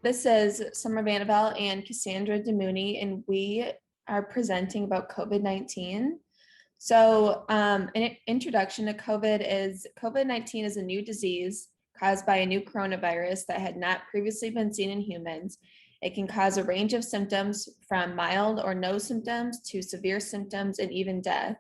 This is Summer Vanitvelt and Cassandra Damouni, and we are presenting about COVID-19. So, an introduction to COVID-19 is a new disease caused by a new coronavirus that had not previously been seen in humans. It can cause a range of symptoms from mild or no symptoms to severe symptoms and even death.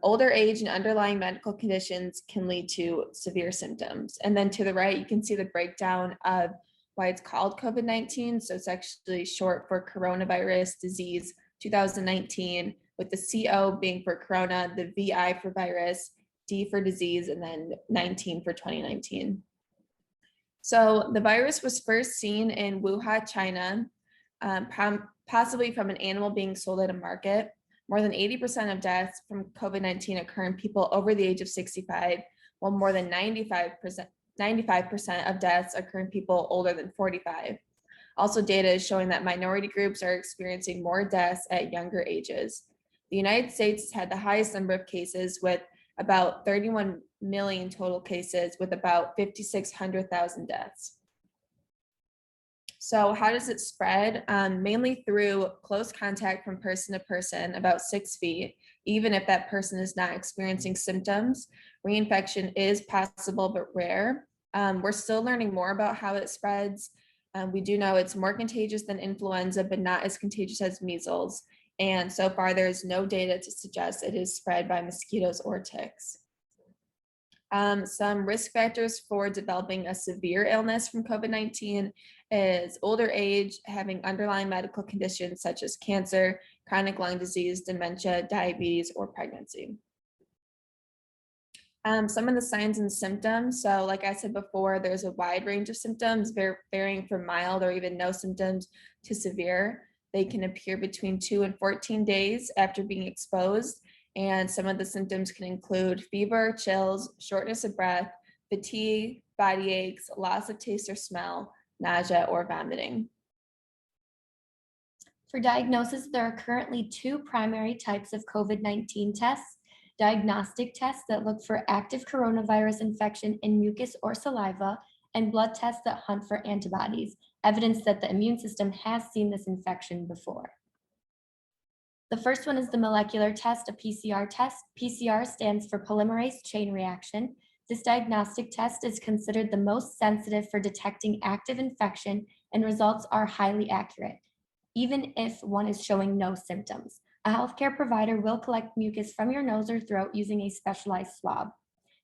Older age and underlying medical conditions can lead to severe symptoms. And then to the right, you can see the breakdown of why it's called COVID-19. So it's actually short for coronavirus disease 2019, with the CO being for corona, the VI for virus, D for disease, and then 19 for 2019. So the virus was first seen in Wuhan, China, possibly from an animal being sold at a market. More than 80% of deaths from COVID-19 occur in people over the age of 65, while more than 95% of deaths occur in people older than 45. Also, data is showing that minority groups are experiencing more deaths at younger ages. The United States had the highest number of cases, with about 31 million total cases, with about 5,600,000 deaths. So how does it spread? Mainly through close contact from person to person, about 6 feet. Even if that person is not experiencing symptoms, reinfection is possible but rare. We're still learning more about how it spreads. We do know it's more contagious than influenza, but not as contagious as measles. And so far, there is no data to suggest it is spread by mosquitoes or ticks. Some risk factors for developing a severe illness from COVID-19 is older age, having underlying medical conditions such as cancer, chronic lung disease, dementia, diabetes, or pregnancy. Some of the signs and symptoms. So like I said before, there's a wide range of symptoms varying from mild or even no symptoms to severe. They can appear between 2 and 14 days after being exposed. And some of the symptoms can include fever, chills, shortness of breath, fatigue, body aches, loss of taste or smell, nausea, or vomiting. For diagnosis, there are currently 2 primary types of COVID-19 tests: diagnostic tests that look for active coronavirus infection in mucus or saliva, and blood tests that hunt for antibodies, evidence that the immune system has seen this infection before. The first one is the molecular test, a PCR test. PCR stands for polymerase chain reaction. This diagnostic test is considered the most sensitive for detecting active infection, and results are highly accurate, even if one is showing no symptoms. A healthcare provider will collect mucus from your nose or throat using a specialized swab.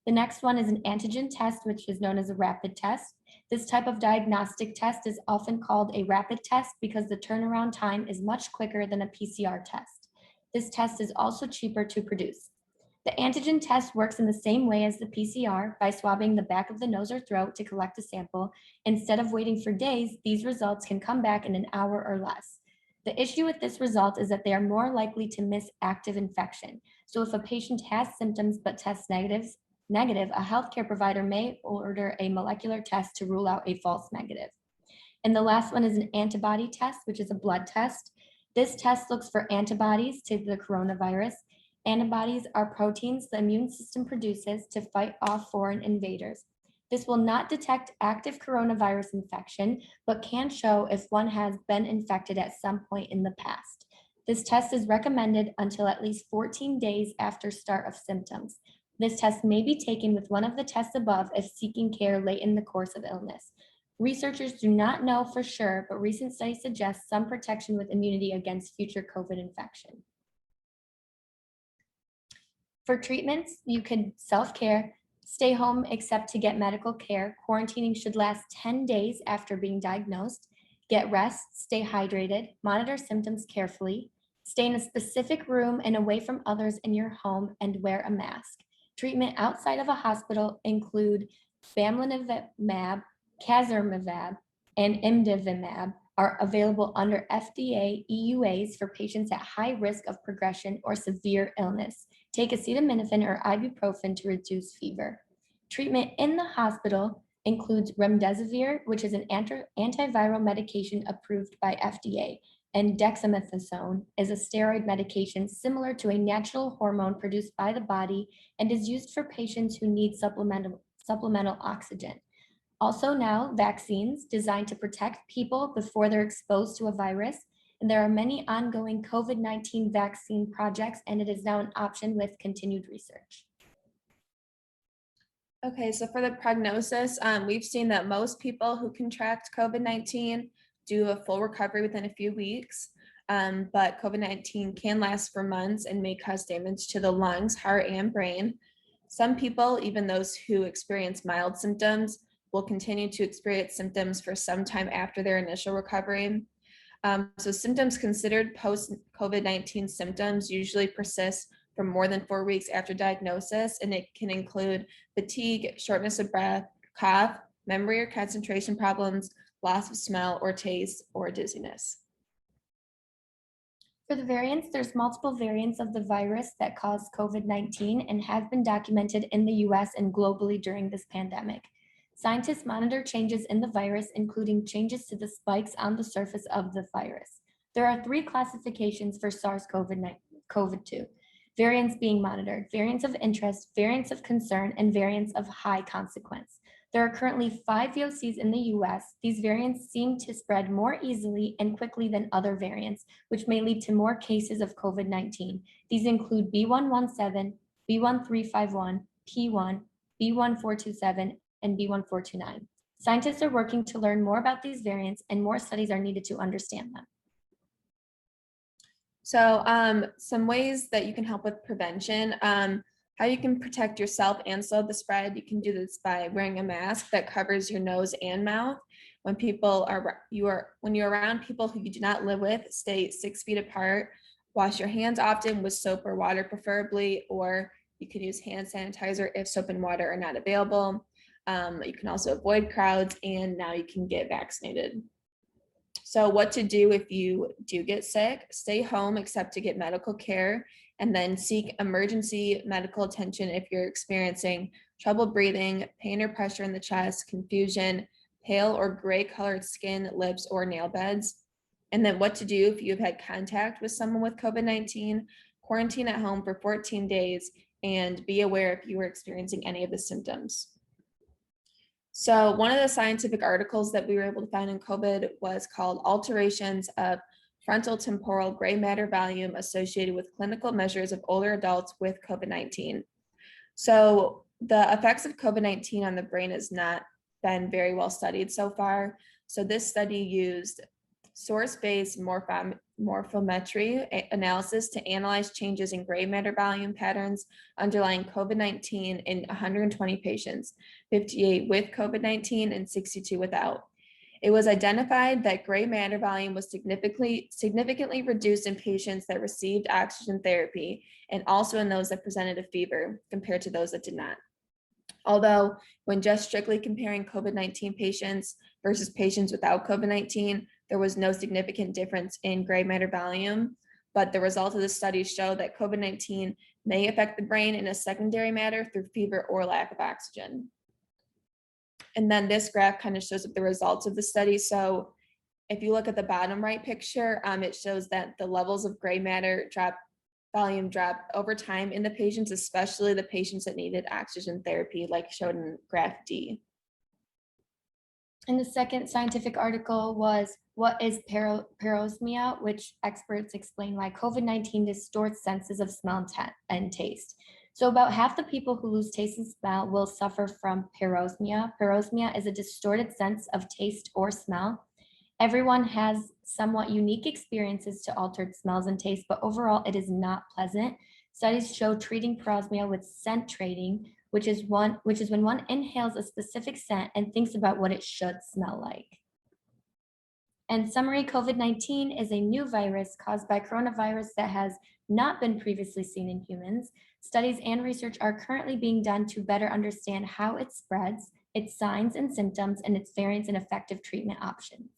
The next one is an antigen test, which is known as a rapid test. This type of diagnostic test is often called a rapid test because the turnaround time is much quicker than a PCR test. This test is also cheaper to produce. The antigen test works in the same way as the PCR by swabbing the back of the nose or throat to collect a sample. Instead of waiting for days, these results can come back in an hour or less. The issue with this result is that they are more likely to miss active infection. So if a patient has symptoms but tests negative, a healthcare provider may order a molecular test to rule out a false negative. And the last one is an antibody test, which is a blood test. This test looks for antibodies to the coronavirus. Antibodies are proteins the immune system produces to fight off foreign invaders. This will not detect active coronavirus infection, but can show if one has been infected at some point in the past. This test is recommended until at least 14 days after start of symptoms. This test may be taken with one of the tests above if seeking care late in the course of illness. Researchers do not know for sure, but recent studies suggest some protection with immunity against future COVID infection. For treatments, you could self-care, stay home except to get medical care. Quarantining should last 10 days after being diagnosed. Get rest, stay hydrated, monitor symptoms carefully, stay in a specific room and away from others in your home, and wear a mask. Treatment outside of a hospital include bamlanivimab, casirivimab, and imdivimab are available under FDA EUAs for patients at high risk of progression or severe illness. Take acetaminophen or ibuprofen to reduce fever. Treatment in the hospital includes remdesivir, which is an antiviral medication approved by FDA, and dexamethasone is a steroid medication similar to a natural hormone produced by the body and is used for patients who need supplemental oxygen. Also now, vaccines designed to protect people before they're exposed to a virus. And there are many ongoing COVID-19 vaccine projects, and it is now an option with continued research. Okay, so for the prognosis, we've seen that most people who contract COVID-19 do a full recovery within a few weeks, but COVID-19 can last for months and may cause damage to the lungs, heart, and brain. Some people, even those who experience mild symptoms, will continue to experience symptoms for some time after their initial recovery. So symptoms considered post-COVID-19 symptoms usually persist for more than 4 weeks after diagnosis, and it can include fatigue, shortness of breath, cough, memory or concentration problems, loss of smell or taste, or dizziness. For the variants, there's multiple variants of the virus that cause COVID-19 and have been documented in the US and globally during this pandemic. Scientists monitor changes in the virus, including changes to the spikes on the surface of the virus. There are 3 classifications for SARS-CoV-2, variants being monitored: variants of interest, variants of concern, and variants of high consequence. There are currently 5 VOCs in the US. These variants seem to spread more easily and quickly than other variants, which may lead to more cases of COVID-19. These include B117, B1351, P1, B1427, and B1429. Scientists are working to learn more about these variants, and more studies are needed to understand them. So some ways that you can help with prevention, how you can protect yourself and slow the spread. You can do this by wearing a mask that covers your nose and mouth. When you're around people who you do not live with, stay 6 feet apart. Wash your hands often with soap or water preferably, or you can use hand sanitizer if soap and water are not available. You can also avoid crowds, and now you can get vaccinated. So what to do if you do get sick: stay home except to get medical care, and then seek emergency medical attention if you're experiencing trouble breathing, pain or pressure in the chest, confusion, pale or gray colored skin, lips, or nail beds. And then what to do if you've had contact with someone with COVID-19: quarantine at home for 14 days, and be aware if you are experiencing any of the symptoms. So one of the scientific articles that we were able to find in COVID was called "Alterations of Frontal Temporal Gray Matter Volume Associated with Clinical Measures of Older Adults with COVID-19." So the effects of COVID-19 on the brain has not been very well studied so far. So this study used source-based morphometry analysis to analyze changes in gray matter volume patterns underlying COVID-19 in 120 patients, 58 with COVID-19 and 62 without. It was identified that gray matter volume was significantly reduced in patients that received oxygen therapy, and also in those that presented a fever compared to those that did not. Although when just strictly comparing COVID-19 patients versus patients without COVID-19, there was no significant difference in gray matter volume, but the results of the study show that COVID-19 may affect the brain in a secondary manner through fever or lack of oxygen. And then this graph kind of shows up the results of the study. So if you look at the bottom right picture, it shows that the levels of gray matter volume drop over time in the patients, especially the patients that needed oxygen therapy, like shown in graph D. And the second scientific article was "What is Perosmia?" which experts explain why COVID-19 distorts senses of smell and taste. So about half the people who lose taste and smell will suffer from perosmia. Perosmia is a distorted sense of taste or smell. Everyone has somewhat unique experiences to altered smells and tastes, but overall it is not pleasant. Studies show treating perosmia with scent trading, which is when one inhales a specific scent and thinks about what it should smell like. And summary: COVID-19 is a new virus caused by coronavirus that has not been previously seen in humans. Studies and research are currently being done to better understand how it spreads, its signs and symptoms, and its variants and effective treatment options.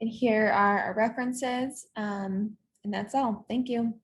And here are our references, and that's all. Thank you.